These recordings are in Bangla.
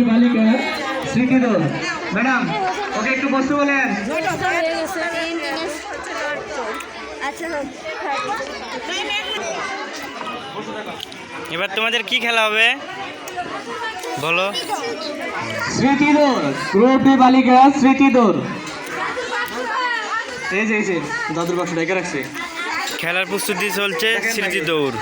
বালিকা স্মৃতিদোল। ম্যাডাম ওকে একটু বসতে বলেন। এবার তোমাদের কি খেলা হবে বলো? স্মৃতিদোল, গ্রুপ বি বালিকা স্মৃতিদোল। এই যে দাদুর বাক্স ডেকে রাখছে। খেলার প্রস্তুতি চলছে, স্মৃতি দৌড়।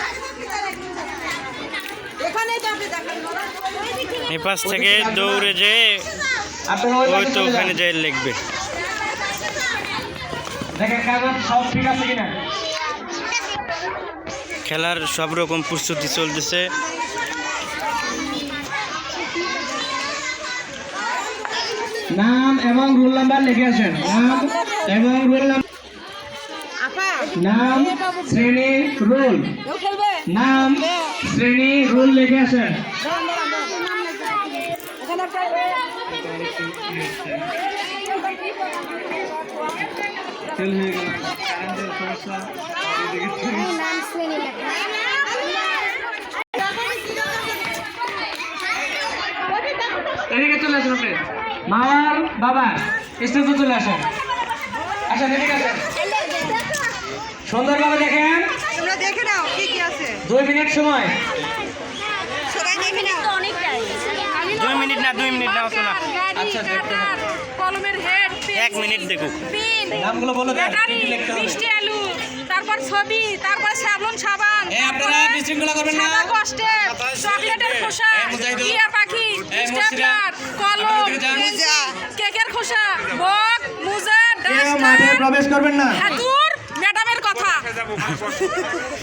এই পাশ থেকে দৌড়ে যে ওই তো ওখানে যে লিখবে। দেখেন কাগজ সব ঠিক আছে কিনা। খেলার সব রকম প্রস্তুতি চলতেছে। নাম এবং রোল নাম্বার লিখে আসেন। নাম এবং রোল নাম্বার, নাম শ্রেণী রোল, নাম শ্রেণী রোল লিখে আসেন। এদিকে চলে আসেন আপনি। মামার বাবা স্টেজে চলে আসেন। আসেন এদিকে আসেন। সুন্দরভাবে দেখেন। তোমরা দেখে নাও কি কি আছে। 2 মিনিট সময়। সবাই দেখে নাও। 2 মিনিট না অত না। আচ্ছা কলমের হেড, 1 মিনিট দেখো। পিন, নামগুলো বলে দেন। ব্যাটারি, মিষ্টি আলু, তারপর ছবি, তারপর সাবন সাবান, আপনারা বিশৃঙ্খলা করবেন না। সাদা কষ্টে, চকলেটের খোসা, টিয়া পাখি, স্টেপলার, কলম, মোজা, কেকের খোসা, বক, মোজা, কেউ মাঠে ডাস্টার, প্রবেশ করবেন না। হাতুর, ম্যাডামের কথা।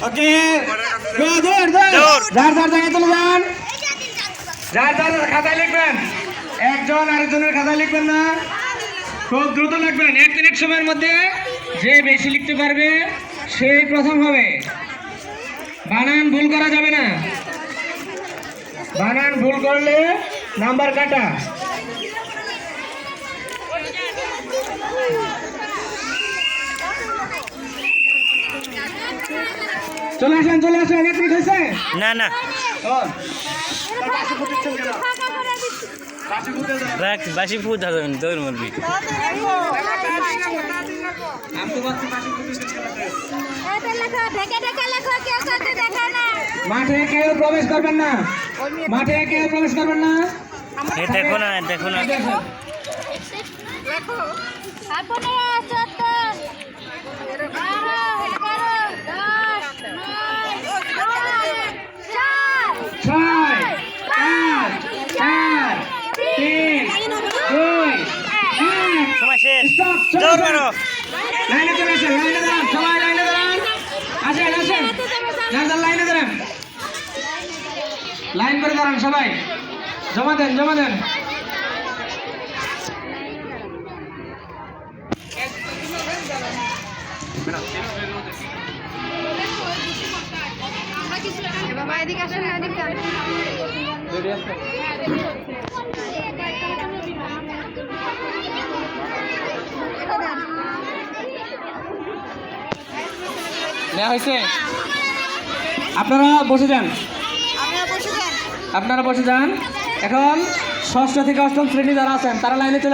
ওকে দৌড় যার জায়গায় চলে যান। যার খাতায় লিখবেন। একজন আরেকজনের খাতায় লিখবেন না, খুব দ্রুত লিখবেন। 1 মিনিট সময়ের মধ্যে যে বেশি লিখতে পারবে সেই প্রথম হবে। বানান ভুল করা যাবে না। বানান ভুল করলে নাম্বার কাটা। চলে আসেন 1 মিনিট হয়েছে। না রাখ, বাসি ফুট যাবেন দৌড় মারবি। মাঠে কেউ প্রবেশ করবেন না। দেখো না ছয়, 5, 4, 3, 2, 1। সময় শেষ। Stop, দৌড় মারো। লাইনে চলে আসেন, লাইনে দাঁড়ান, সবাই লাইনে দাঁড়ান। আসেন লাইনে দাঁড়ান। লাইন করে দাঁড়ান সবাই। জমা দেন। বাবা এদিকে আসেন না, এদিকে আসেন। নেওয়া হয়েছে। আপনারা বসে যান। এখন 6ষ্ঠ থেকে 8ম শ্রেণী যারা আছেন তারা লাইনে চলে